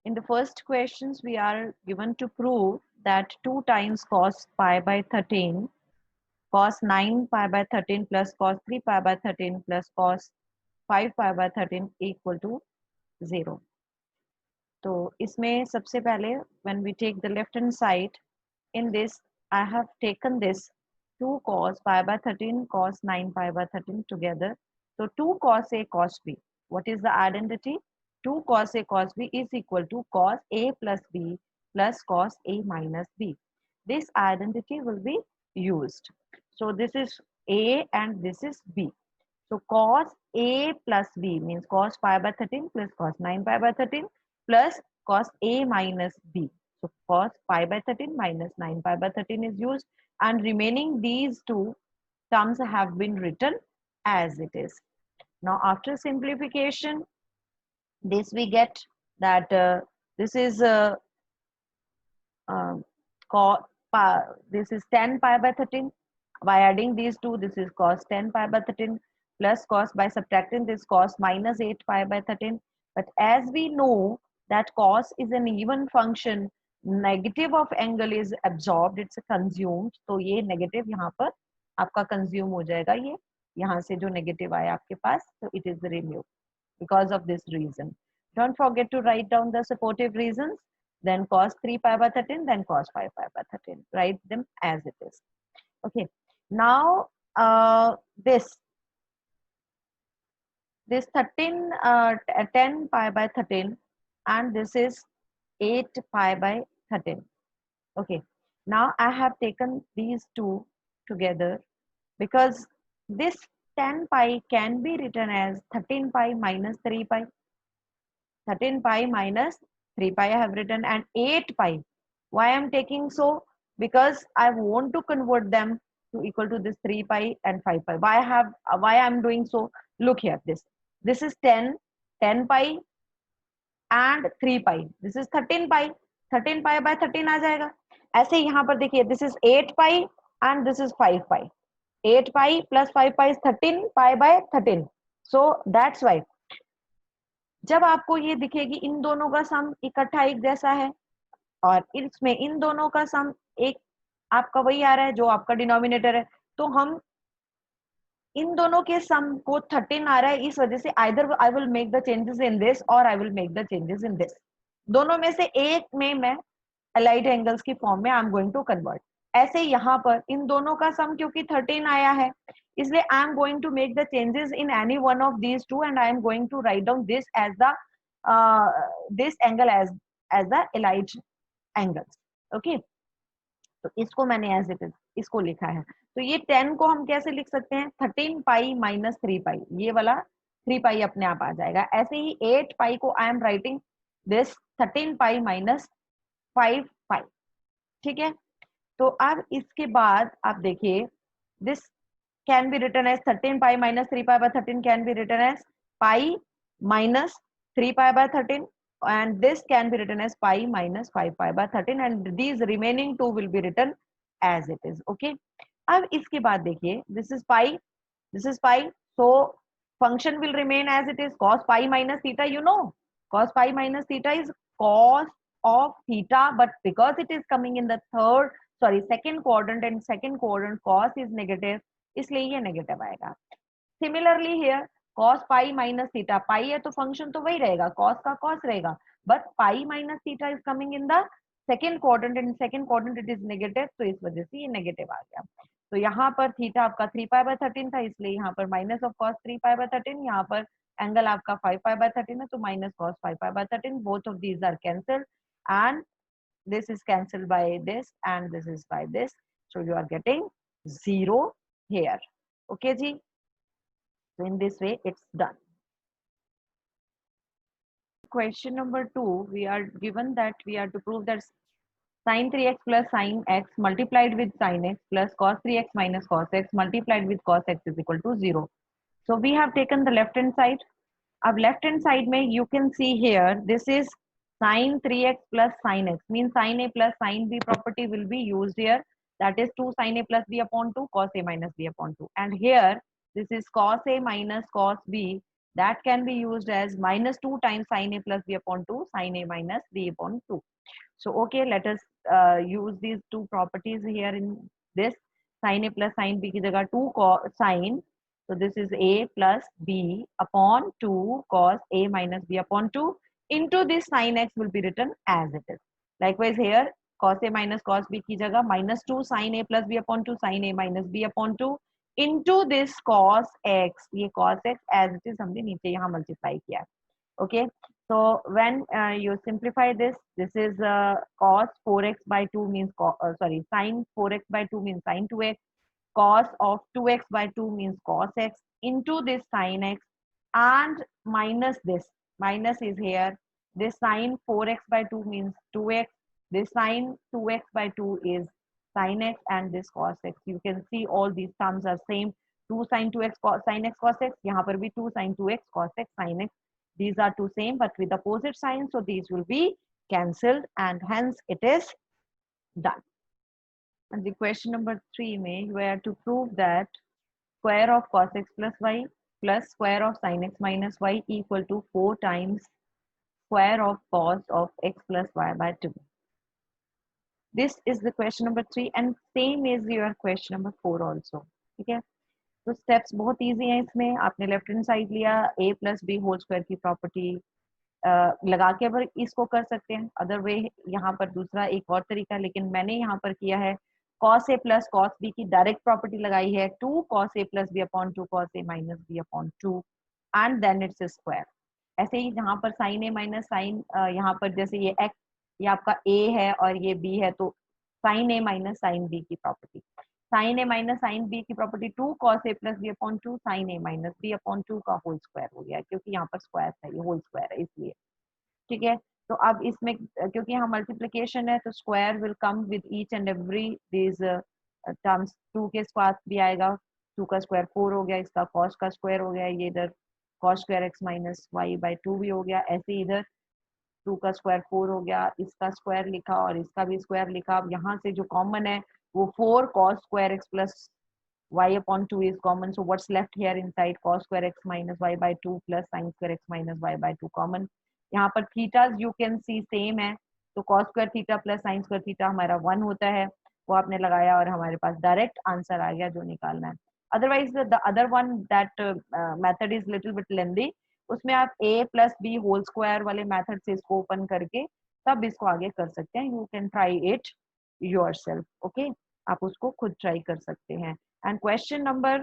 In the first questions, we are given to prove that 2 times cos pi by 13, cos 9 pi by 13 plus cos 3 pi by 13 plus cos 5 pi by 13 equal to 0. तो इसमें सबसे पहले when we take the left hand side, in this I have taken this 2 cos pi by 13 cos 9 pi by 13 together. So 2 cos A cos B. What is the identity? 2 cos A cos B is equal to cos A plus B plus cos A minus B. This identity will be used. So this is A and this is B. So cos A plus B means cos pi by 13 plus cos 9 pi by 13 plus cos A minus B. So cos pi by 13 minus 9 pi by 13 is used, and remaining these two terms have been written as it is. Now after simplification, this we get that this is uh, this is 10 pi by 13. By adding these two, this is cos 10 pi by 13 plus cos, by subtracting this cos minus 8 pi by 13. But as we know that cos is an even function, negative of angle is absorbed, it's consumed. तो ये negative यहाँ पर आपका consume हो जाएगा, ये यहाँ से जो negative आया आपके पास, so it is removed because of this reason. Don't forget to write down the supportive reasons. Then cos 3 pi by 13, then cos 5 pi by 13. Write them as it is. Okay. Now this 13 10 pi by 13, and this is 8 pi by 13. Okay. Now I have taken these two together because this 10 pi can be written as 13 pi minus 3 pi. 13 pi minus 3 pi I have written, and 8 pi. Why I am taking so? Because I want to convert them to equal to this 3 pi and 5 pi. Why I am doing so? Look here, this is 10 pi and 3 pi. This is 13 pi. 13 pi by 13 आ जाएगा. ऐसे यहाँ पर देखिए, this is 8 pi and this is 5 pi. 8 pi plus 5 pi is 13 pi by 13. So that's why जब आपको ये दिखेगी इन दोनों का सम इकट्ठा एक जैसा है, और इसमें इन दोनों का सम एक आपका वही आ रहा है जो आपका डिनोमिनेटर है, तो हम इन दोनों के सम को 13 आ रहा है, इस वजह से either I will make the changes in this और I will make the changes in this. दोनों में से एक में मैं अलाइड एंगल्स की फॉर्म में I am going to convert. ऐसे यहाँ पर इन दोनों का सम क्योंकि 13 आया है, इसलिए I am going to make the changes in any one of these two, and I am going to write down this as the this angle as the allied angles. Okay, तो इसको मैंने एज इट इज इसको लिखा है. तो ये 10 को हम कैसे लिख सकते हैं? 13 पाई माइनस 3 पाई, ये वाला 3 पाई अपने आप आ जाएगा. ऐसे ही 8 पाई को I am writing this 13 pi minus 5 pi. ठीक है, तो अब इसके बाद आप देखिए, this can be written as 13 pi minus 3 pi by 13 can be written as pi minus 3 pi by 13, and this can be written as pi minus 5 pi by 13, and these remaining two will be written as it is. Okay, अब इसके बाद देखिए, this is pi, so function will remain as it is, cos pi minus theta. You know, cos pi minus theta is cos of theta, but because it is coming in the second quadrant, and second quadrant cos is negative, इसलिए ये negative आएगा. Similarly here, cos pi minus theta, pi है तो function तो वही रहेगा, cos का cos रहेगा, but pi minus theta is coming in the second quadrant, and second quadrant it is negative, तो इस वजह से ये negative आ गया. तो यहाँ पर थीटा आपका 3 pi by 13 था, इसलिए यहाँ पर minus of cos 3 pi by 13, यहाँ पर एंगल आपका 5 pi by 13 है, तो minus cos 5 pi by 13. Both of these are cancelled, and this is cancelled by this, and this is by this, so you are getting 0 here. Okay ji. So in this way it's done. Question number 2, we are given that we are to prove that sin 3x plus sin x multiplied with sin x plus cos 3x minus cos x multiplied with cos x is equal to 0. So we have taken the left hand side. Ab left hand side mein you can see here, this is sin 3x plus sin x, means sin a plus sin b property will be used here, that is 2 sin a plus b upon 2 cos a minus b upon 2, and here this is cos a minus cos b, that can be used as minus 2 times sin a plus b upon 2 sin a minus b upon 2. So okay, let us use these two properties here in this. Sin a plus sin b की जगह 2 sin, so this is a plus b upon 2 cos a minus b upon 2 into this sin x will be written as it is. Likewise here cos a minus cos b की जगह minus 2 sin a plus b upon 2 sin a minus b upon 2 into this cos x, ये cos x as it is हमने नीचे यहाँ multiply किया है. Okay, so when you simplify this, this is cos 4x by 2 means sorry, sin 4x by 2 means sin 2x, cos of 2x by 2 means cos x into this sin x, and minus this, minus is here, this sin 4x by 2 means 2x, this sin 2x by 2 is sin x, and this cos x. You can see all these terms are same, 2 sin 2x cos sin x cos x, यहाँ पर भी 2 sin 2x cos x sin x. These are two same but with opposite signs, so these will be cancelled and hence it is done. And the question number 3 may you have to prove that square of cos x plus y plus square of sin x minus y equal to 4 times square of cos of x plus y by 2. This is the question number 3 and same is your question number 4 also. ठीक है, तो steps बहुत easy हैं इसमें. आपने left hand side लिया, a plus B whole square की property लगा के पर इसको कर सकते हैं. अदर वे यहाँ पर दूसरा एक और तरीका, लेकिन मैंने यहाँ पर किया है cos a plus cos b की डायरेक्ट प्रॉपर्टी लगाई है 2 cos a plus B upon 2 cos a minus B upon 2 and then it's square. ऐसे ही जहाँ पर sin a माइनस साइन, यहाँ पर जैसे ये x ये आपका a है और ये b है, तो sin a minus sin b की property, sin a minus sin b की property 2 cos a plus B upon 2 sin a minus B upon 2 का होल स्क्वायर हो गया, क्योंकि यहाँ पर स्क्वायर है, ये होल स्क्वायर है इसलिए. ठीक है, तो अब इसमें क्योंकि यहाँ मल्टीप्लिकेशन है तो square will come with each and every these terms. 2 के साथ भी आएगा, 2 का स्क्वायर 4 हो गया, इसका cos का स्क्वायर हो गया, ये इधर cos square x minus Y by 2 भी हो गया. ऐसे इधर 2 का स्क्वायर 4 हो गया, इसका स्क्वायर लिखा और इसका भी स्क्वायर लिखा. अब यहाँ से जो कॉमन है वो 4 cos square x plus y upon 2 is common, so what's left here inside cos square x minus y by 2 plus sin square x minus y by 2 common. यहाँ पर थीटास यू कैन सी सेम है, तो cos square theta plus sin square theta हमारा 1 होता है, वो आपने लगाया और हमारे पास डायरेक्ट आंसर आ गया जो निकालना है. Otherwise the other one that method is little bit lengthy, उसमें आप a plus B whole square वाले मेथड से इसको ओपन करके तब इसको आगे कर सकते हैं. You can try it yourself. Okay, आप उसको खुद ट्राई कर सकते हैं. And question number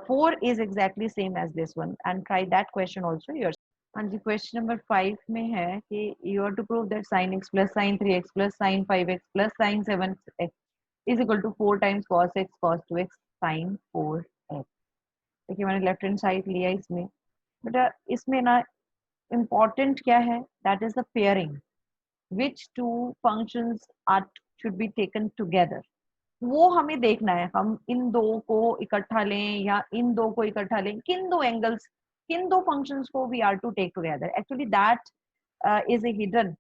4 is exactly same as this one, and try that question also yourself. And the question number 5 में है कि you have to prove that sin x plus sin 3x plus sin 5x plus sin 7x is equal to 4 times cos x cos 2x sin 4x. देखिए मैंने left hand side लिया इसमें, बेटा इसमें ना important क्या है, that is the pairing, which two functions are should be taken together. वो हमें देखना है, हम इन दो को इकट्ठा लें या इन दो को इकट्ठा लें, किन दो एंगल्स, किन दो फंक्शंस को we are to take together. Actually that is a hidden,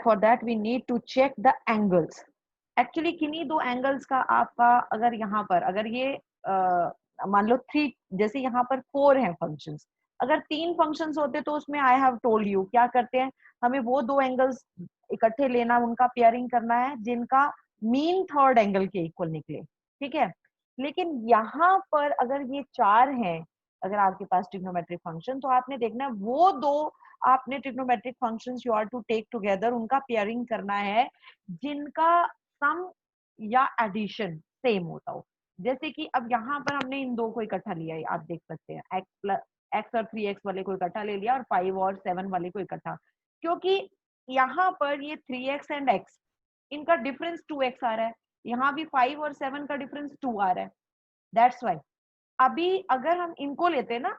for that we need to check the angles. Actually किन्हीं दो एंगल्स का आपका, अगर यहाँ पर अगर ये मान लो 3, जैसे यहाँ पर 4 हैं फंक्शंस, अगर 3 फंक्शंस होते तो उसमें आई हैव टोल्ड यू क्या करते हैं, हमें वो दो एंगल्स इकट्ठे लेना, उनका पेयरिंग करना है जिनका मीन थर्ड एंगल के इक्वल निकले. ठीक है, लेकिन यहाँ पर अगर ये 4 हैं, अगर आपके पास ट्रिग्नोमेट्रिक फंक्शन, तो आपने देखना है वो दो आपने trigonometric functions you are to take together, उनका पेयरिंग करना है जिनका सम या एडिशन सेम होता हो. जैसे कि अब यहाँ पर हमने इन दो को इकट्ठा लिया है, आप देख सकते हैं x और 3x वाले को इकट्ठा ले लिया और 5 और 7 वाले को इकट्ठा, क्योंकि यहाँ पर ये 3x एंड x इनका डिफरेंस 2x आ रहा है, यहाँ भी 5 और 7 का डिफरेंस 2 आ रहा है. दैट्स वाई अभी अगर हम इनको लेते हैं ना,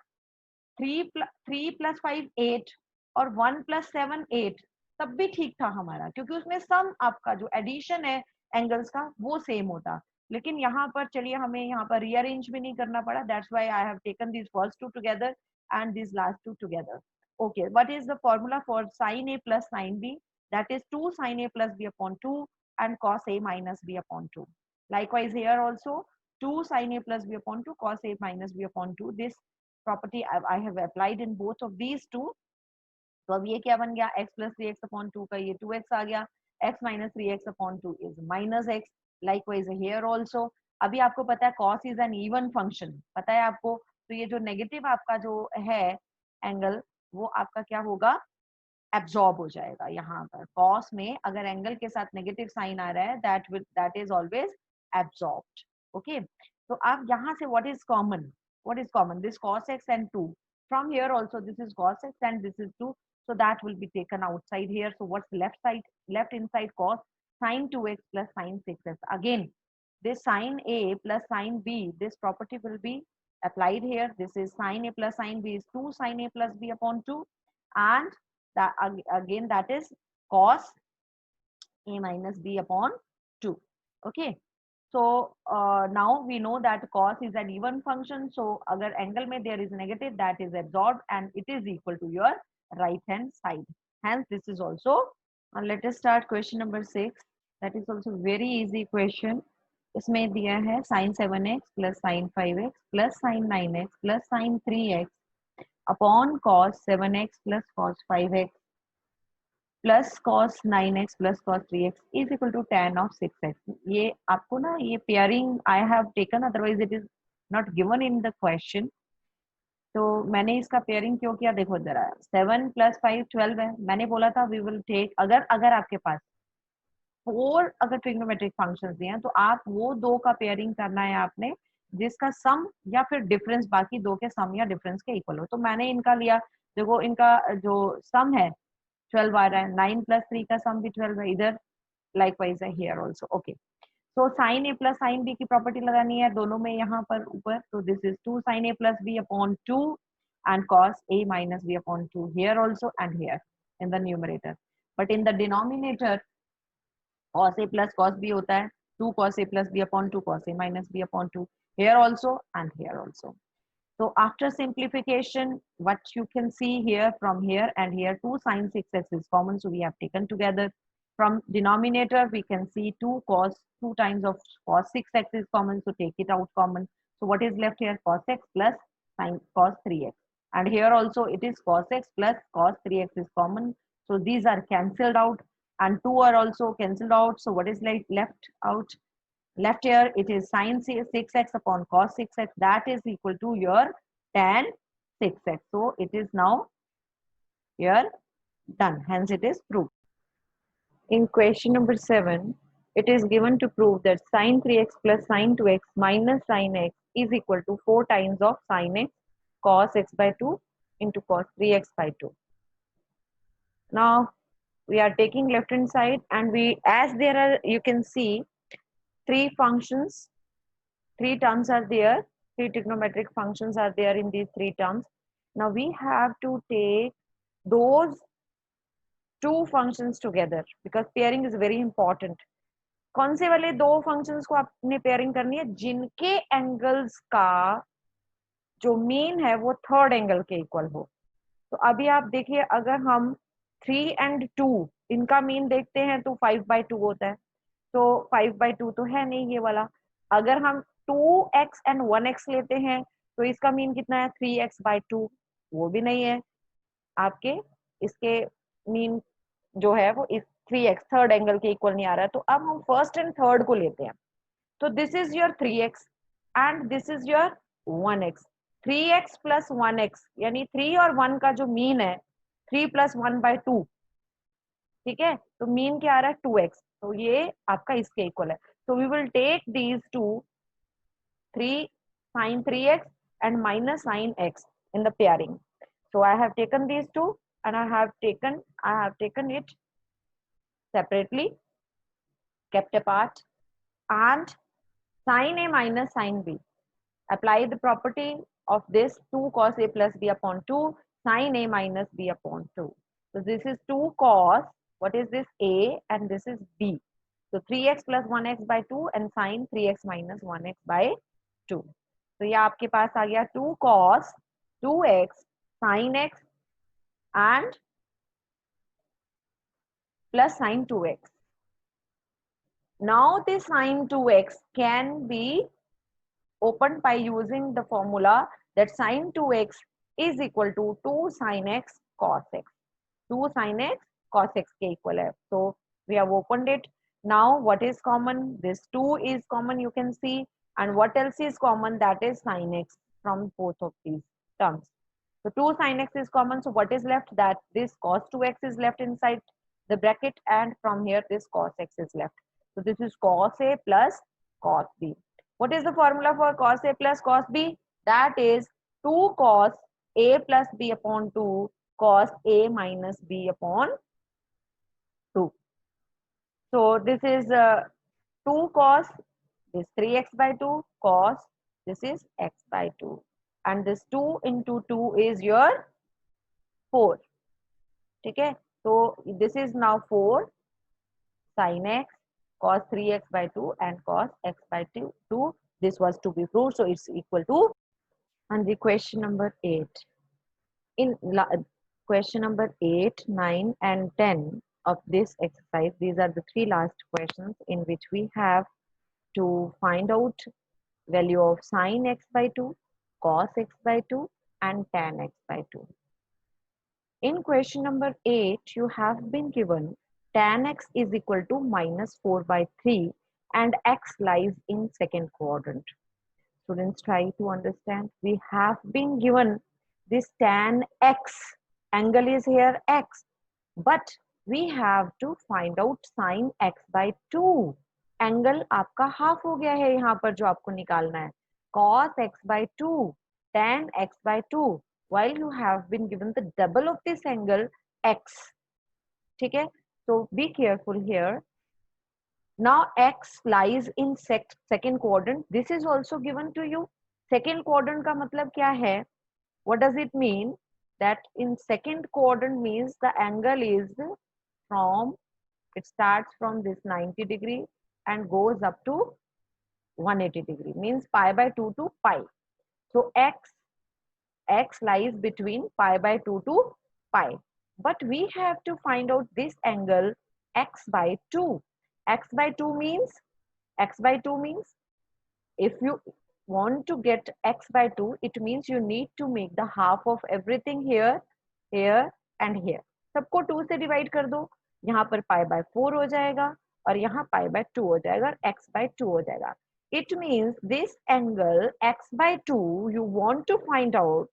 3 प्लस 5 8 और 1 प्लस 7 8, तब भी ठीक था हमारा, क्योंकि उसमें सम आपका जो एडिशन है एंगल्स का वो सेम होता. लेकिन यहाँ पर चलिए हमें यहाँ पर रीअरेंज भी नहीं करना पड़ा. That's why I have taken this first to together and this last to together. Okay, what is the formula for sin a plus sin b? That is 2 sin a plus b upon 2 and cos a minus b upon 2. Likewise here also 2 sin a plus b upon 2 cos a minus b upon 2. This property I have applied in both of these two. तो अब ये क्या बन गया, x plus 3x upon 2 का ये 2x आ गया, x minus 3x upon 2 is minus x. Likewise here also. अभी आपको पता है cos is an even function, पता है आपको, तो ये जो नेगेटिव आपका जो है एंगल वो आपका क्या होगा, एब्जॉर्ब हो जाएगा. यहाँ पर cos में अगर एंगल के साथ नेगेटिव साइन आ रहा है that is always absorbed. Okay, तो आप यहाँ से what is common, this cos x and 2. From here also this is cos x and this is 2, so that will be taken outside here. So what's left inside cos sin 2x plus sin 6x. Again this sin a plus sin b, this property will be applied here. This is sin a plus sin b is 2 sin a plus b upon 2, and that again that is cos a minus b upon 2. Okay, so now we know that cos is an even function, so agar angle mein there is negative, that is absorbed and it is equal to your right hand side. Hence this is also, let us start question number 6. That is also very easy question. इसमें दिया है sin 7x plus sin 5x plus sin 9x plus sin 3x upon cos 7x plus cos 5x plus cos 9x plus cos 3x is equal to tan of 6x. ये आपको ना ये pairing I have taken, otherwise it is not given in the question. तो मैंने इसका pairing क्यों किया, देखो जरा, 7 plus 5 12 है. मैंने बोला था we will take, अगर आपके पास 4 अगर ट्रिग्नोमेट्रिक फंक्शंस दिए हैं तो आप वो दो का पेयरिंग करना है आपने जिसका सम या फिर डिफरेंस बाकी दो के सम या डिफरेंस के इक्वल हो. तो मैंने इनका लिया, देखो इनका जो सम है 12 आ रहा है, 9 plus 3 का सम भी 12 है इधर, likewise है here also. Okay, so sin a plus sin b की प्रॉपर्टी लगानी है दोनों में यहाँ पर ऊपर. तो this is 2 sin a plus b upon 2 and cos a minus b upon 2 here also and here in the numerator. But in the denominator cos a plus cos b होता है, 2 cos a plus b upon 2 cos a minus b upon 2 here also and here also. So after simplification, what you can see here from here and here, 2 sin 6x is common, so we have taken together. From denominator we can see 2 cos 2 times of cos 6x is common, so take it out common. So what is left here, cos x plus sin cos 3x, and here also it is cos x plus cos 3x is common, so these are cancelled out and 2 are also cancelled out. So what is left out? Left here it is sin 6x upon cos 6x, that is equal to your tan 6x. So it is now here done, hence it is proved. In question number 7, it is given to prove that sin 3x plus sin 2x minus sin x is equal to 4 times of sin x cos x by 2 into cos 3x by 2. Now we are taking left hand side and we, as there are, you can see 3 functions, 3 terms are there, 3 trigonometric functions are there in these 3 terms. Now we have to take those 2 functions together because pairing is very important. कौन से वाले 2 functions को आपने pairing करनी है, जिनके angles का जो mean है वो third angle के equal हो. तो अभी आप देखिए, अगर हम 3 and 2 इनका mean देखते हैं तो 5/2 होता है, तो 5/2 तो है नहीं ये वाला. अगर हम 2x and 1x लेते हैं तो इसका मीन कितना है, 3x/2, वो भी नहीं है आपके, इसके मीन जो है वो इस 3x थर्ड एंगल के इक्वल नहीं आ रहा है. तो अब हम फर्स्ट एंड थर्ड को लेते हैं. तो this is your 3x and this is your 1x. 3x plus 1x यानी 3 और 1 का जो मीन है 3 plus 1/2, ठीक है, तो मीन क्या आ रहा है 2x, तो ये आपका इसके इक्वल है. So we will take these two, 3 sin 3x and minus sin x in the pairing. So I have taken these two and I have taken it separately, kept apart, and sin a minus sin b. Apply the property of this 2 cos a plus b upon 2 sin a minus b upon 2. So this is 2 cos, what is this, a, and this is b. So 3x plus 1x by 2 and sin 3x minus 1x by 2. तो ये आपके पास आ गया 2 cos 2x sin x and plus sin 2x. Now this sin 2x can be opened by using the formula that sine 2x is equal to 2 sine x cos x. 2 sine x cos x के equal है. So we have opened it. Now what is common? This 2 is common, you can see. And what else is common? That is sine x from both of these terms. So 2 sine x is common. So what is left? That this cos 2x is left inside the bracket, and from here this cos x is left. So this is cos a plus cos b. What is the formula for cos a plus cos b? That is 2 cos a plus b upon 2 cos a minus b upon 2. So this is 2 cos, this 3x by 2 cos, this is x by 2. And this 2 into 2 is your 4. Okay, so this is now 4 sin x cos 3x by 2 and cos x by 2. This was to be proved, so it's equal to. And the question number 8. In question number 8, 9 and 10 of this exercise, these are the 3 last questions in which we have to find out value of sin x by 2, cos x by 2 and tan x by 2. In question number 8, you have been given tan x is equal to minus 4 by 3 and x lies in second quadrant. Students, try to understand. We have been given this tan x, angle is here x, but we have to find out sin x by 2. Angle आपका half हो गया है यहाँ पर जो आपको निकालना है. Cos x by 2, tan x by 2, while you have been given the double of this angle x. ठीक है? So be careful here. Now x lies in second quadrant. This is also given to you. Second quadrant का मतलब क्या है? What does it mean? That in second quadrant means the angle is from, it starts from this 90 degree and goes up to 180 degree. Means pi by 2 to pi. So x lies between pi by 2 to pi. But we have to find out this angle x by 2. X by 2 means if you want to get x by 2, it means you need to make the half of everything here, here and here. सबको 2 से divide कर दो. यहाँ पर pi by 4 हो जाएगा और यहाँ pi by 2 हो जाएगा और x by 2 हो जाएगा. It means this angle x by 2, you want to find out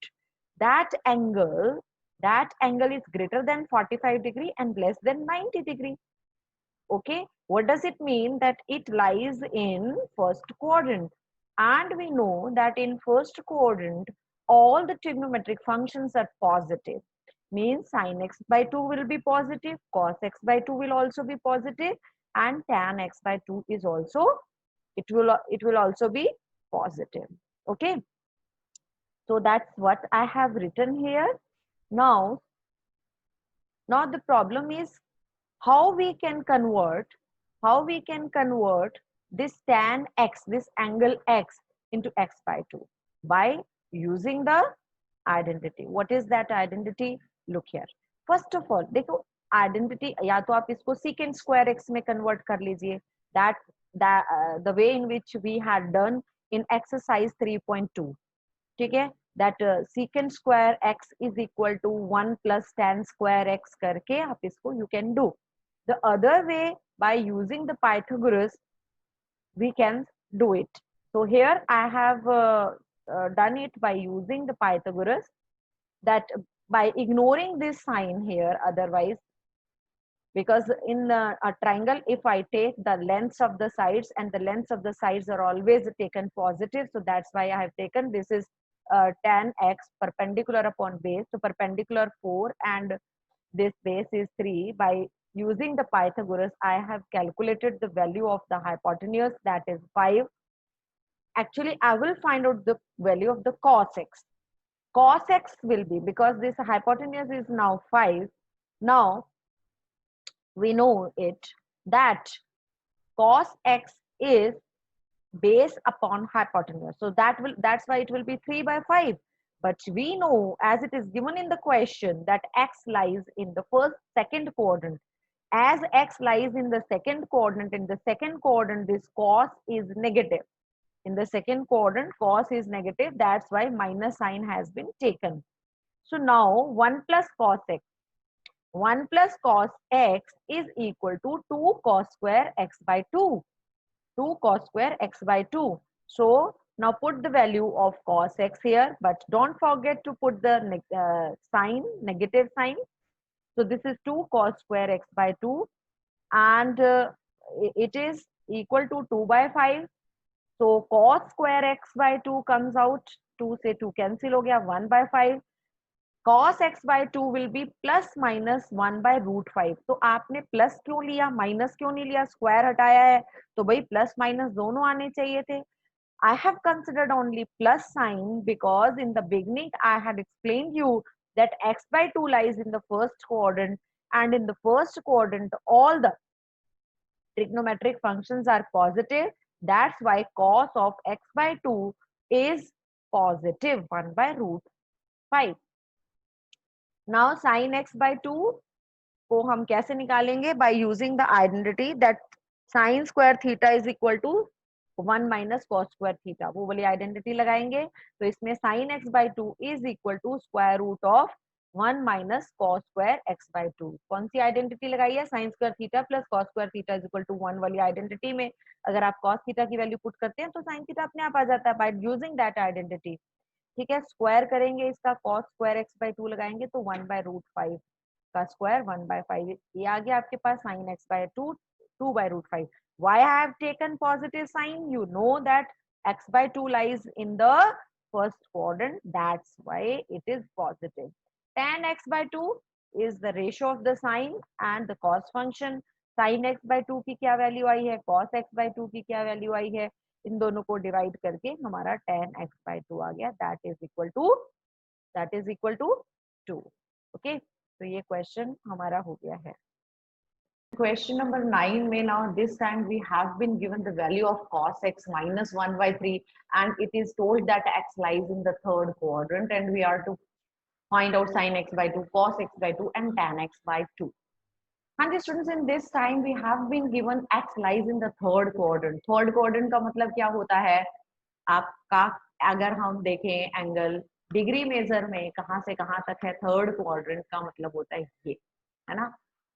that angle is greater than 45 degree and less than 90 degree. Okay, what does it mean? That it lies in first quadrant, and we know that in first quadrant all the trigonometric functions are positive. Means sin x by 2 will be positive, cos x by 2 will also be positive, and tan x by 2 is also, it will also be positive. Okay, so that's what I have written here. Now the problem is how we can convert this tan x, this angle x, into x by 2 by using the identity. What is that identity? Look here. First of all, देखो identity या तो आप इसको secant square x में convert कर लीजिए. That the way in which we had done in exercise 3.2. ठीक है? That secant square x is equal to 1 plus tan square x करके आप इसको you can do. The other way, by using the Pythagoras, we can do it. So here I have done it by using the Pythagoras, that by ignoring this sign here, otherwise, because in a triangle, if I take the lengths of the sides, and the lengths of the sides are always taken positive, so that's why I have taken this is tan x perpendicular upon base, so perpendicular 4 and this base is 3. By using the Pythagoras, I have calculated the value of the hypotenuse, that is 5. Actually, I will find out the value of the cos x. Cos x will be, because this hypotenuse is now 5. Now, we know it that cos x is base upon hypotenuse. So that's why it will be 3 by 5. But we know, as it is given in the question, that x lies in the second quadrant. As x lies in the second quadrant, this cos is negative. In the second quadrant, cos is negative. That's why minus sign has been taken. So now 1 plus cos x. 1 plus cos x is equal to 2 cos square x by 2. 2 cos square x by 2. So now put the value of cos x here, but don't forget to put the sign, negative sign. So this is 2 cos square x by 2, and it is equal to 2 by 5. So cos square x by 2 comes out, 2 से 2 cancel हो गया, 1 by 5. cos x by 2 will be plus minus 1 by root 5. तो आपने plus क्यों लिया, minus क्यों नहीं लिया? स्क्वायर हटाया है तो भाई प्लस माइनस दोनों आने चाहिए थे. I have considered only plus sign because in the beginning I had explained you that x by 2 lies in the first quadrant, and in the first quadrant all the trigonometric functions are positive. That's why cos of x by 2 is positive 1 by root 5. Now sin x by 2 को हम कैसे निकालेंगे? By using the identity that sin square theta is equal to 1 minus cos square theta. वो वाली identity लगाएंगे तो इसमें sin x by 2 is equal to square root of 1 minus cos square x by 2. कौन सी आइडेंटिटी लगाई है? sin square theta plus cos square theta is equal to 1 वाली identity में अगर आप cos theta की वैल्यू पुट करते हैं तो sin theta अपने आप आ जाता है by using that identity. ठीक है, स्क्वायर करेंगे इसका, cos square x by 2 लगाएंगे तो 1 by root 5 का स्क्वायर 1 by 5. ये आ गया आपके पास sin x by 2 2 by root 5. Why I have taken positive sign? You know that x by 2 lies in the first quadrant. That's why it is positive. Tan x by 2 is the ratio of the sine and the cos function. Sin x by 2 की क्या value आई है, cos x by 2 की क्या value आई है, इन दोनों को divide करके हमारा tan x by 2 आ गया. That is equal to 2. Okay, तो ये क्वेश्चन हमारा हो गया है. Question number 9 में now this time we have been given the value of cos x minus 1 by 3 and it is told that x lies in the third quadrant and we are to find out sin x by 2, cos x by 2 and tan x by 2. हाँ जी students, in this time we have been given x lies in the third quadrant. Third quadrant का मतलब क्या होता है आपका? अगर हम देखें एंगल डिग्री मेजर में कहाँ से कहाँ तक है, थर्ड क्वाड्रेंट का मतलब होता है ये, है ना.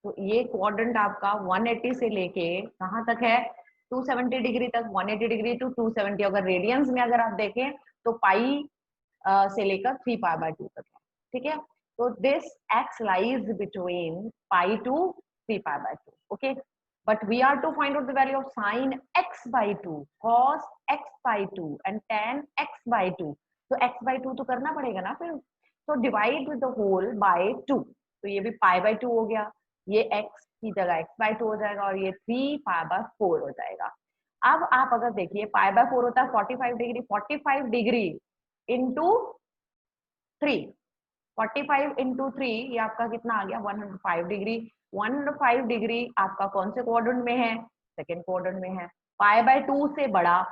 तो ये क्वाड्रेंट आपका 180 से लेके कहाँ तक है, 270 डिग्री तक. 180 डिग्री टू 270. अगर रेडियंस में अगर आप देखें तो पाई से लेकर 3 पाई बाय 2 तक है. ठीक है, तो this x lies between pi to 3 pi by 2. Okay, but we are to find out the value of sin x by 2, cos x by 2 and tan x by 2. तो x by 2 तो करना पड़ेगा ना फिर. तो divide with the whole by 2. तो ये भी पाई बाय 2 हो गया, ये x की जगह x by 2 हो जाएगा और ये 3 पाई बाय 4 हो जाएगा. अब आप अगर देखिए पाई बाय 4 होता है 45 डिग्री. 45 डिग्री इंटू 3, 45 इंटू 3 ये आपका कितना आ गया, 105 डिग्री. 105 डिग्री आपका कौन से क्वाड्रेंट में है, सेकेंड क्वाड्रेंट में है. पाई बाय 2 से बड़ा,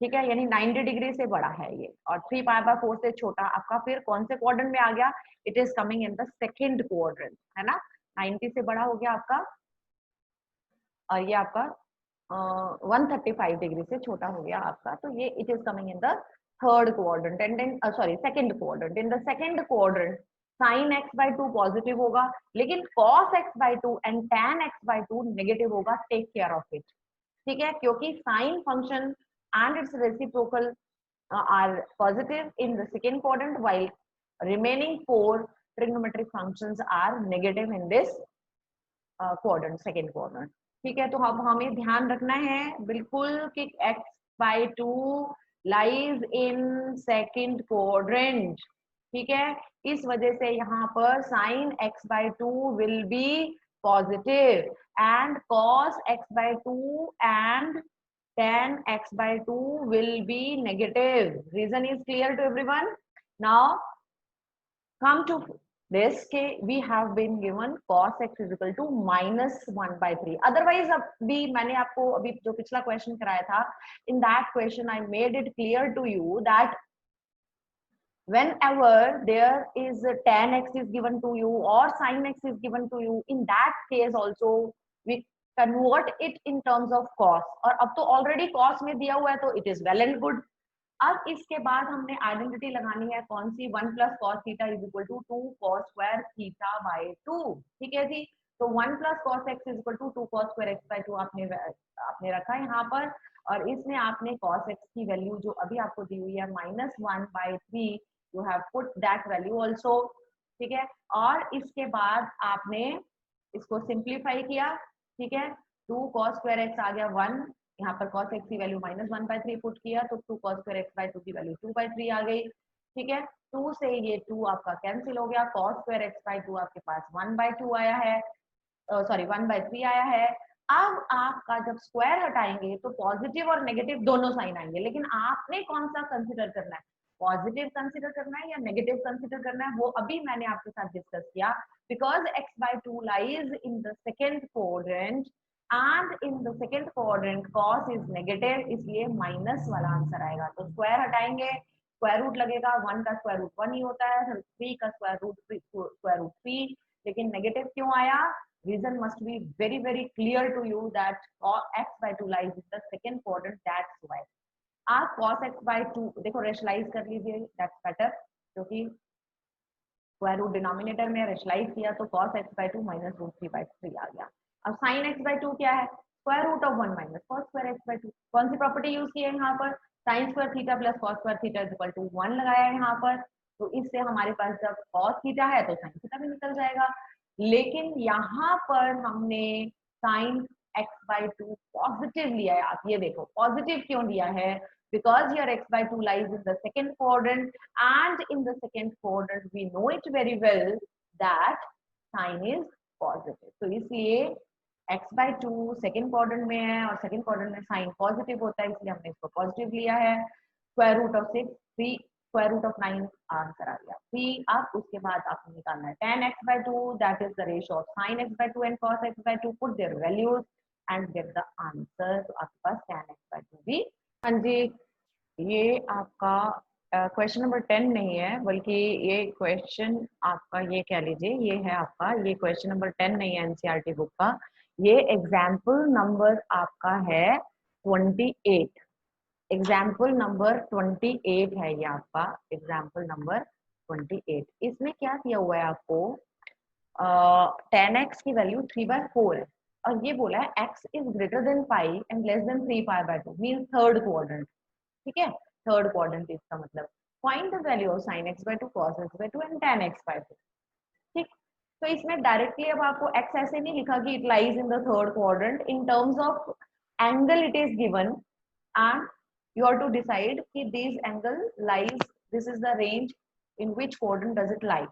ठीक है, यानी 90 डिग्री से बड़ा है ये, और 3 पाई बाय 4 से छोटा आपका फिर कौन से क्वाड्रेंट में आ गया, it is coming in the second quadrant, है ना. 90 से बड़ा हो गया आपका, और ये आपका 135 डिग्री से छोटा हो गया आपका. तो ये it is coming in the third quadrant and then second quadrant. In the second quadrant sin x by 2 positive होगा लेकिन cos x by 2 and tan x by 2 negative होगा. टेक केयर ऑफ इट, ठीक है, क्योंकि sin function and its reciprocal are positive in the second quadrant while remaining 4 trigonometric functions are negative in this quadrant, second quadrant. ठीक है, तो अब हमें ध्यान रखना है बिल्कुल कि x by 2 lies in second quadrant. ठीक है, इस वजह से यहाँ पर sin x by 2 will be positive and cos x by 2 and tan x by 2 will be negative. Reason is clear to everyone. Now come to this के we have been given cos x is equal to minus 1 by 3. Otherwise अभी मैंने आपको अभी जो पिछला question कराया था, in that question I made it clear to you that whenever there is tan x is given to you or sin x is given to you, in that case also we convert it in terms of cos, और अब तो already cos में दिया हुआ है तो it is well and good. अब इसके बाद हमने आइडेंटिटी लगानी है कौन सी, 1 plus cos theta is equal to 2 cos square theta by 2, ठीक है जी। तो 1 plus cos x is equal to 2 cos square X by 2 आपने रखा है यहाँ पर, और इसमें आपने कॉस एक्स की वैल्यू जो अभी आपको दी हुई है -1/3, you have put that value also, ठीक है। और इसके बाद आपने इसको सिंप्लीफाई किया, ठीक है। 2 कॉस स्क्वायर एक्स आ गया 1, यहाँ पर cos x की वैल्यू -1/3 पुट किया तो 2 cos स्क्वायर x बाय 2 की वैल्यू 2/3 आ गई, ठीक है। 2 से ये 2 आपका कैंसिल हो गया, cos स्क्वायर x बाय 2 आपके पास 1/2 आया है, सॉरी 1/3 आया है। अब आपका जब स्क्वायर हटाएंगे तो पॉजिटिव और नेगेटिव दोनों साइन आएंगे, लेकिन आपने कौन सा कंसिडर करना है, पॉजिटिव कंसिडर करना है या नेगेटिव कंसिडर करना है, वो अभी मैंने आपके साथ डिस्कस किया। Because x/2 lies in the second quadrant and in the second quadrant cos is negative, इसलिए माइनस वाला आंसर आएगा। तो स्क्वायर हटाएंगे, स्क्वायर रूट लगेगा, 1 का स्क्वायर रूट 1 ही होता है, 3 का स्क्वायर रूट 3, लेकिन नेगेटिव क्यों आया, reason must be very very clear to you that x/2 lies in the second quadrant, that's why. आप cos x/2 देखो रेशलाइज कर लीजिए, दैट्स बेटर, क्योंकि स्क्वायर रूट डिनोमिनेटर में रेशलाइज किया तो cos x/2 -√3/3 आ गया। अब sin x/2 क्या है, square root of 1 minus cos square x/2। कौन सी प्रॉपर्टी यूज की है यहाँ पर, sin square theta plus cos square theta is equal to 1 लगाया है यहाँ पर, तो इससे हमारे पास जब cos थीटा है तो sin थीटा भी निकल जाएगा। लेकिन यहाँ पर हमने sin x/2 पॉजिटिव लिया है, आप ये देखो पॉजिटिव क्यों लिया है, because your x/2 lies in the second quadrant, and in the second quadrant we know it very well that sin is positive, तो इसलिए x/2 सेकेंड क्वाड्रेंट में है और सेकेंड क्वाड्रेंट में साइन पॉजिटिव होता है, इसलिए हमने इसको पॉजिटिव लिया है। Square root of 6 3, square root of 9 answer आ गया 3। अब उसके बाद आपको निकालना है tan x/2, that is the ratio of sin x/2 and cos x/2, put there values and get the answer. तो आपके पास tan x/2 भी, हाँ जी, ये आपका क्वेश्चन नंबर 10 नहीं है, बल्कि ये क्वेश्चन आपका ये कह लीजिए, ये है आपका, ये क्वेश्चन नंबर 10 नहीं है एनसीईआरटी बुक का, ये एग्जाम्पल नंबर आपका है 28, एग्जाम्पल नंबर 28 है ये आपका, एग्जाम्पल नंबर 28। इसमें क्या दिया हुआ है आपको, tan x की वैल्यू 3/4 है, और ये बोला है x is greater than pi and less than 3π/2, mean third quadrant, ठीक है, थर्ड क्वाड्रेंट इसका मतलब। Find the value of sin x/2 cos x/2 and tan x/2, ठीक। तो इसमें डायरेक्टली अब आपको x ऐसे नहीं लिखा कि it lies in the third quadrant, in terms of angle it is given and you have to decide कि this angle lies, this is the range in which quadrant does it lie,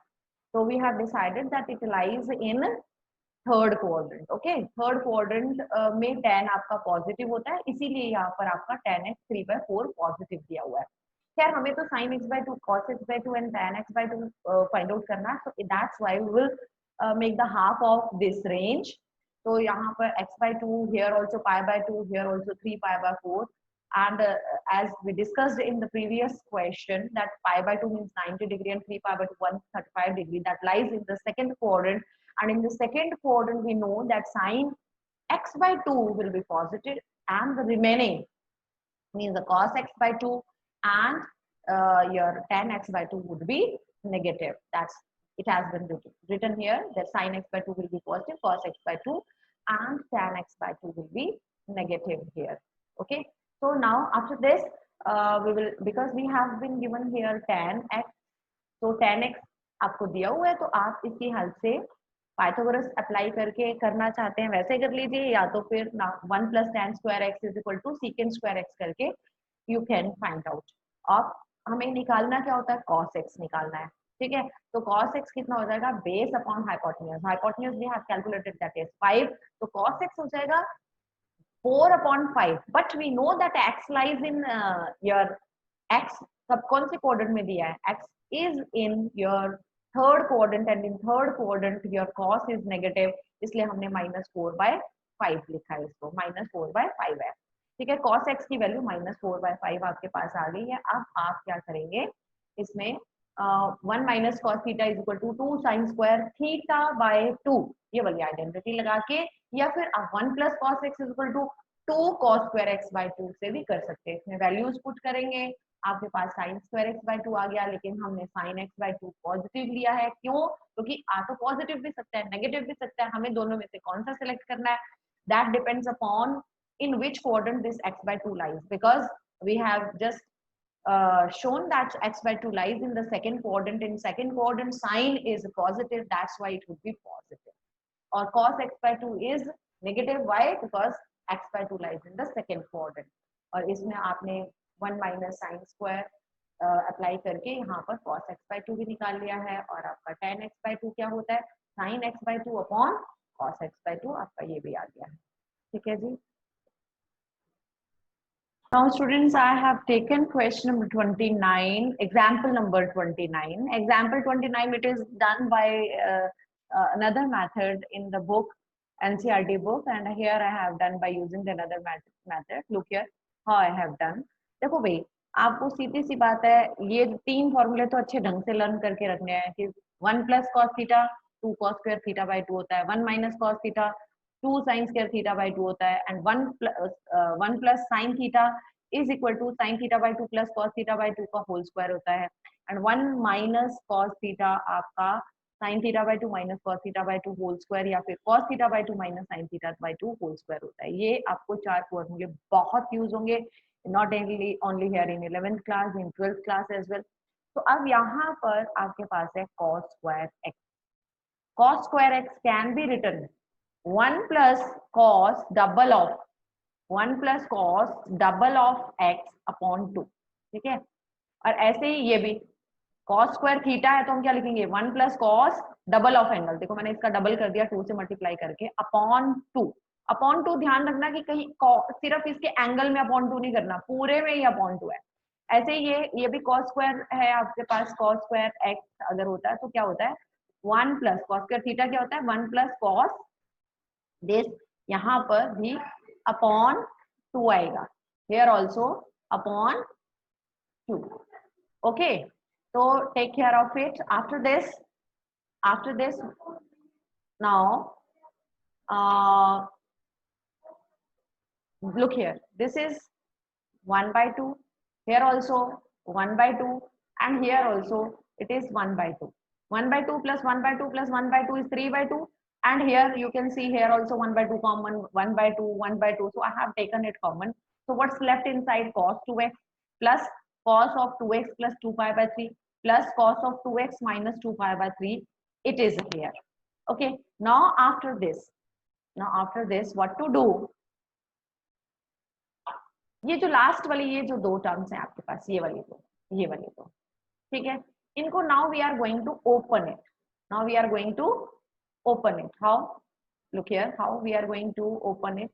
so we have decided that it lies in third quadrant, okay. Third quadrant में tan आपका positive होता है, इसीलिए यहाँ पर आपका tan x 3/4 positive दिया हुआ है। खैर हमें तो sin x/2 cos x/2 and tan x/2 find out करना है, so that's why we will make the half of this range। तो यहाँ पर x/2, here also π/2, here also 3π/4, and as we discussed in the previous question that π/2 means 90 degree and 3π/2 135 degree, that lies in the second quadrant, and in the second quadrant we know that sin x/2 will be positive and the remaining means the cos x/2 and your tan x/2 would be negative. That's it has been written here that sin x/2 will be positive, cos x/2 and tan x/2 will be negative here, okay। So now after this we will, because we have been given here tan x, तो tan x आपको दिया हुआ है, तो आप इसकी help से Pythagoras apply करके करना चाहते हैं वैसे कर लीजिए, या तो फिर 1 + tan square x is equal to secant square x करके यू कैन फाइंड आउट। अब हमें निकालना क्या होता है, cos x निकालना है, ठीक है। तो cos x कितना हो जाएगा, base upon hypotenuse, hypotenuse we have calculated that is 5, तो cos x हो जाएगा 4/5, but we know that x lies in your x सब कौन से क्वाड्रेंट में दिया है, x is in your third quadrant and in third quadrant your cos is negative, इसलिए हमने -4/5 लिखा है, इसको -4/5 है, ठीक है। cos x की वैल्यू -4/5 आपके पास आ गई है। अब आप क्या करेंगे, इसमें 1 - cos theta is equal to 2 sin square theta by 2, ये वाली आइडेंटिटी लगा के, या फिर आप 1 plus cos x is equal to 2 cos square x by 2 से भी कर सकते हैं। इसमें वैल्यूज पुट करेंगे, आपके पास साइन स्क्वायर एक्स बाई 2 आ गया, लेकिन हमने साइन एक्स बाई 2 पॉजिटिव लिया है। क्यों? क्योंकि आ तो पॉजिटिव भी सकता है, नेगेटिव भी सकता है, हमें दोनों में से कौन सा सिलेक्ट करना है, that depends upon in which quadrant this x by 2 lies, because we have just shown that x by 2 lies in the second quadrant. In second quadrant sign is positive, that's why it would be positive. Or cos x by 2 is negative, why? Because x by 2 lies in the second quadrant. और इसमें आपने 1 minus sine square apply करके यहाँ पर cos x by 2 भी निकाल लिया है, और आपका tan x by 2 क्या होता है, sin x by 2 upon cos x by 2, आपका ये भी आ गया है। ठीक है जी। Now students, I have taken question number 29, example number 29. Example 29, it is done by another method in the book, NCERT book, and here I have done by using the another method. Look here how I have done. देखो भाई, आपको सीधी सी बात है, ये तीन फॉर्मूले तो अच्छे ढंग से लर्न करके रखने हैं कि 1 plus cos theta 2 cos square theta by 2 होता है, 1 minus cos theta 2 sine square theta by 2 होता है, and 1 plus sine theta is equal to sine theta by 2 plus cos theta by 2 का होल स्क्वायर होता है, एंड 1 माइनस कॉस थीटा आपका sine theta by 2 minus cos theta by 2 whole square, या फिर cos theta by 2 minus sine theta by 2 whole square होता है। ये आपको चार फॉर्मूले बहुत यूज होंगे, not only here in 11th class, in 12th class as well. तो अब यहाँ पर आपके पास है cos square x. cos square x can be written 1 plus cos double of 1 plus cos double of x upon 2। ठीक है, और ऐसे ही ये भी cos स्क्वायर थीटा है तो हम क्या लिखेंगे, 1 plus cos double of angle, देखो मैंने इसका डबल कर दिया 2 से मल्टीप्लाई करके, अपॉन 2। अपॉन 2 ध्यान रखना कि कहीं सिर्फ इसके एंगल में अपॉन 2 नहीं करना, पूरे में ही अपॉन 2 है। ऐसे ही ये भी cos स्क्वायर है आपके पास, cos स्क्वायर x अगर होता है तो क्या होता है, 1 प्लस cos स्क्वायर थीटा क्या होता है, 1 प्लस cos दिस, यहाँ पर भी अपॉन 2 आएगा, here also upon 2। okay, so take care of it. After this now look here, this is 1 by 2, here also 1 by 2, and here also it is 1 by 2. 1 by 2 plus 1 by 2 plus 1 by 2 is 3 by 2, and here you can see here also 1 by 2 common, 1 by 2, 1 by 2, so I have taken it common. So what's left inside, cos 2x plus cos of 2x plus 2 pi by 3 plus cos of 2x minus 2 pi by 3, it is here. Okay, now after this what to do, ये जो last वाली ये जो दो terms हैं आपके पास, ये वाली दो, ठीक है, इनको now we are going to open it, how, look here how we are going to open it.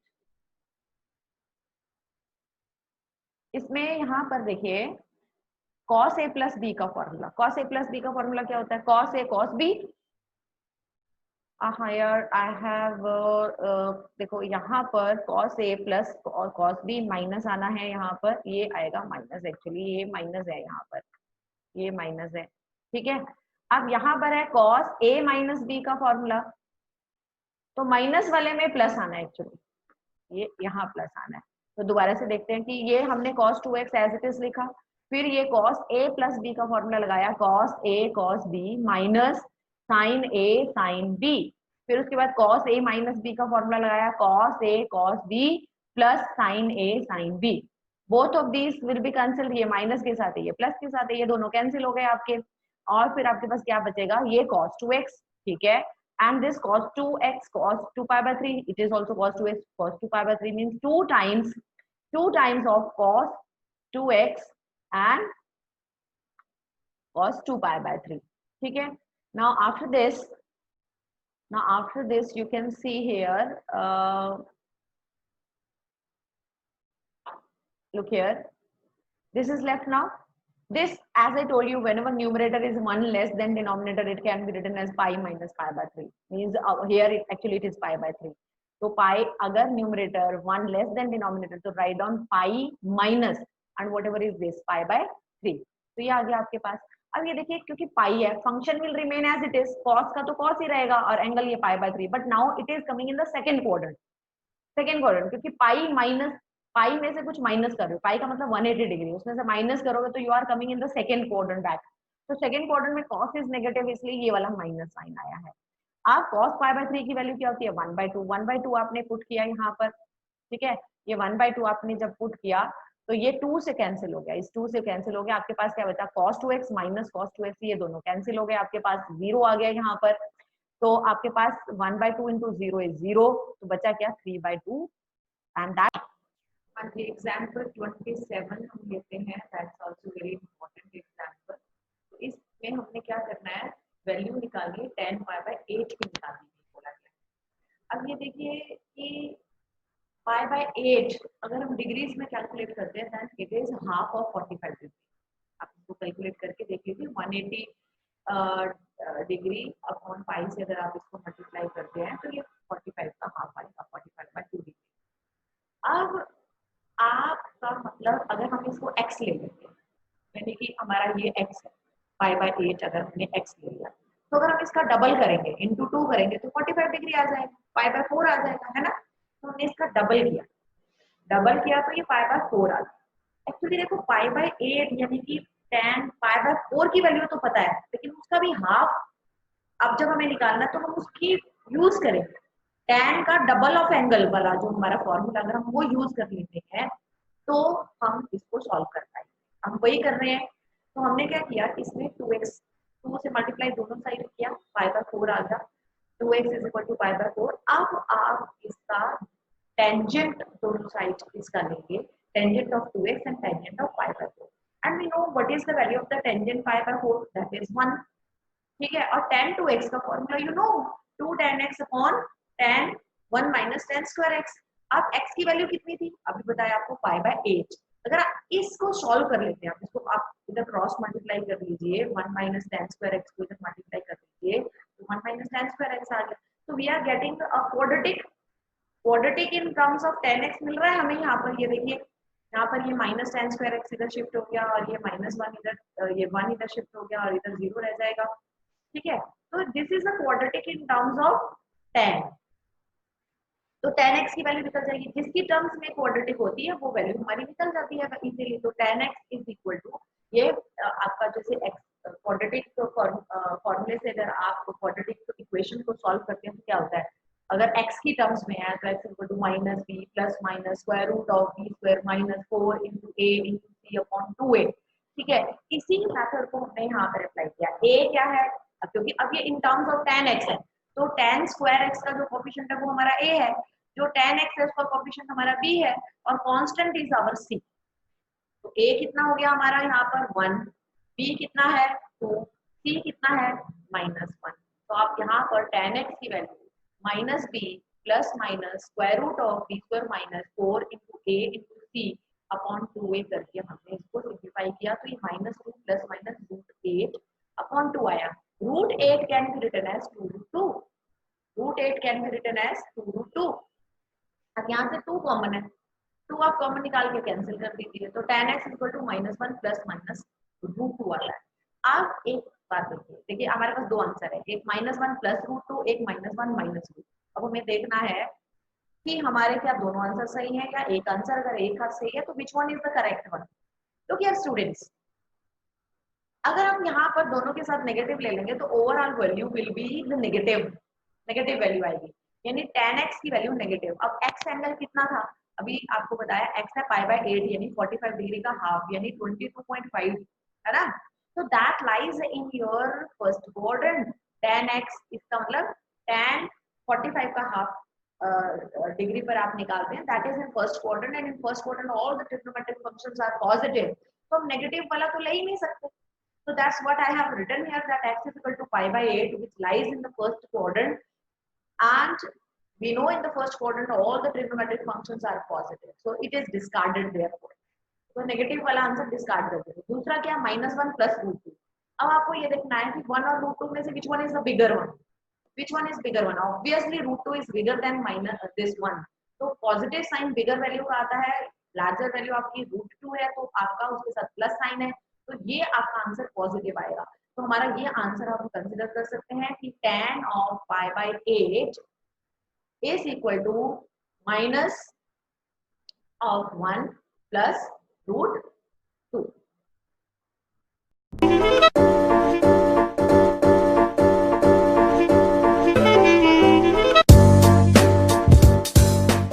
इसमें यहाँ पर देखिए cos a प्लस बी का फॉर्मूला, क्या होता है, cos a cos b। here I have देखो यहाँ पर cos a प्लस और cos b माइनस आना है, यहाँ पर ये आएगा माइनस, एक्चुअली ये माइनस है, यहाँ पर ये माइनस है। ठीक है, अब यहाँ पर है cos a माइनस b का फॉर्मूला, तो माइनस वाले में प्लस आना है, एक्चुअली ये यहाँ प्लस आना है। तो दोबारा से देखते हैं कि ये हमने cos 2x as it is लिखा, फिर ये cos a प्लस b का फॉर्मूला लगाया, cos a cos b minus sin a sin b, फिर उसके बाद cos a माइनस b का फॉर्मूला लगाया, cos a cos b plus sin a sin b। Both of these will be cancel, ये minus के साथ है ये प्लस के साथ है, ये दोनों कैंसिल हो गए आपके, और फिर आपके पास क्या बचेगा, ये cos 2x। ठीक है, and this cos 2x cos 2 pi by 3, it is also cos 2x cos 2 pi by 3, means 2 times of cos 2x and cos 2 pi by 3। ठीक है, now after this you can see here look here, this is left now. This, as I told you, whenever numerator is 1 less than denominator, it can be written as pi minus pi by 3, means here actually it is pi by 3। तो pi अगर numerator 1 less than denominator, तो write down pi minus and whatever is this pi by 3। तो ये आ गया आपके पास। अब ये देखिए क्योंकि पाई है, function will remain as it is, cos का तो कॉस ही रहेगा और एंगल ये pi by 3, but now it is coming in the second quadrant. Second quadrant क्योंकि पाई माइनस, पाई में से कुछ माइनस कर रहे हो, पाई का मतलब 180 डिग्री, उसमें से माइनस करोगे तो you are coming in the second quadrant back. तो सेकंड क्वाड्रेंट में कॉस इज नेगेटिव, इसलिए ये वाला माइनस साइन आया है। अब cos पाई बाय 3 की वैल्यू क्या होती है, 1/2। 1/2 आपने पुट किया यहाँ पर, ठीक है, ये 1/2 आपने जब पुट किया तो ये 2 से कैंसिल हो गया, इस 2 से कैंसिल हो गया, आपके पास क्या बचा, cos 2x minus cos 2x, ये दोनों कैंसिल हो गए, आपके पास 0 आ गया यहाँ पर। तो आपके पास 1/2 इंटू 0 इज 0, तो बचा क्या 3/2। एंड दैट एग्जाम्पल 27 हम लेते हैं, that's also very important example. तो इसमें हमने क्या करना है, वैल्यू निकालिए 10 पाई बाय 8 की निकालनी है बोला गया। अब ये देखिए कि पाई बाय 8 अगर हम डिग्रीज में कैलकुलेट करते हैं then it is half of 45 degree. आप इसको कैलकुलेट करके देख लीजिए, 180 डिग्री अपॉन पाई से अगर आप इसको मल्टीप्लाई करते हैं तो ये 45 का हाफ आएगा, 45/2 डिग्री। अब आपका मतलब अगर हम इसको x ले लेते हैं, यानी कि हमारा ये x है, पाई बाय 8 अगर हमने x ले लिया, तो अगर हम इसका डबल करेंगे, इंटू 2 करेंगे तो 45 डिग्री आ जाएगा, पाई बाय 4 आ जाएगा, है ना। तो हमने इसका डबल किया, डबल किया तो ये पाई बाय 4 आ गया। एक्चुअली देखो पाई बाय 8 यानी कि 10 पाई बाय 4 की वैल्यू तो पता है, लेकिन उसका भी हाफ अब जब हमें निकालना है तो हम उसकी यूज करेंगे, tan का डबल ऑफ एंगल वाला जो हमारा फॉर्मूला अगर हम वो यूज कर लेते हैं तो हम इसको सॉल्व कर पाएंगे। हम वही कर रहे हैं। तो हमने क्या किया, इसमें 2x 2 से मल्टीप्लाई दोनों साइड किया, पाई बाय 4 आ गया, 2x is equal to pi by 4। अब आप इसका टेंजेंट दोनों साइड इसका लेंगे, tangent of 2x and tangent of pi by 4, and we know what is the value of the tangent pi by 4, that is 1, ठीक है। और tan 2x का formula you know, 2 tan x upon tan 1 minus tan square x। अब x की value कितनी थी, अभी बताया आपको पाई बाय 8। अगर आप इसको सॉल्व कर लेते हैं, आप इसको आप इधर क्रॉस मल्टीप्लाई कर लीजिए, 1 माइनस tan स्क्वायर x को इधर मल्टीप्लाई कर लीजिए तो 1 माइनस tan स्क्वायर x आ गया। तो we are getting a quadratic in terms of tan x मिल रहा है हमें यहाँ पर। ये देखिए यहाँ पर ये माइनस tan स्क्वायर x इधर शिफ्ट हो गया और ये -1 इधर, ये 1 इधर शिफ्ट हो गया और इधर 0 रह जाएगा, ठीक है। तो this is the quadratic in terms of tan। तो tan x की वैल्यू निकल जाएगी, जिसकी टर्म्स में क्वाड्रेटिक होती है वो वैल्यू हमारी निकल जाती है इजीली। तो tan x is equal to ये आपका जैसे x क्वाड्रेटिक फॉर्मूले से अगर आप क्वाड्रेटिक इक्वेशन को सॉल्व करते हैं तो क्या होता है, अगर x की टर्म्स में है तो x equal to minus b plus minus square root of b square minus 4 into a into c upon 2a, ठीक है। इसी मेथड को हमने यहाँ पर अप्लाई किया। a क्या है, क्योंकि अब ये इन टर्म्स ऑफ tan x है तो tan स्क्वायर x का जो कोफिशिएंट है वो हमारा a है, जो tan x है उसका कोफिशिएंट हमारा b है और कांस्टेंट इज आवर c। तो a कितना हो गया हमारा यहाँ पर 1, b कितना है 2, c कितना है -1। तो आप यहाँ पर tan x की value minus b plus minus square root of b square minus 4 into a into c upon 2a करके हमने इसको सिंप्लीफाई किया तो ये -2 प्लस माइनस √8 अपॉन 2 आया। √8 can be written as 2√2, √8 can be written as 2√2। अब यहाँ से 2 कॉमन है, 2 आप कॉमन निकाल के कैंसिल कर दीजिए, तो tan x equal to -1 plus minus √2 वाला है। अब एक बात देखिए, देखिए हमारे पास दो आंसर है, एक -1 प्लस √2, एक -1 माइनस √2। अब हमें देखना है कि हमारे क्या दोनों आंसर सही है क्या, एक आंसर अगर एक हाथ सही है तो which one is the correct one. तो क्या स्टूडेंट्स, अगर हम यहाँ पर दोनों के साथ नेगेटिव ले लेंगे तो overall value will be the negative value आएगी, यानी tan x की वैल्यू नेगेटिव। अब x एंगल कितना था, अभी आपको बताया x है पाई बाय 8 यानी 45 डिग्री का हाफ यानी 22.5, है ना। तो that lies in your first quadrant. tan x इसका मतलब tan 45 का हाफ डिग्री पर आप निकालते हैं, that is in first quadrant and in first quadrant all the trigonometric functions are positive. तो हम नेगेटिव वाला तो ले ही नहीं सकते। So that's what I have written here, that x is equal to pi by 8 which lies in the first quadrant, and we know in the first quadrant all the trigonometric functions are positive, so it is discarded therefore. तो negative वाला answer discard कर देंगे। दूसरा क्या, -1 plus √2। अब आपको ये देखना है कि 1 और √2 में से which one is the bigger one, which one is bigger one, obviously √2 is bigger than minus this one। तो पॉजिटिव साइन बिगर वैल्यू का आता है, लार्जर वैल्यू आपकी √2 है तो आपका उसके साथ प्लस साइन है, तो ये आपका आंसर पॉजिटिव आएगा। तो हमारा ये आंसर आप कंसिडर कर सकते हैं कि tan of pi by 8 is equal to minus of 1 plus root 2।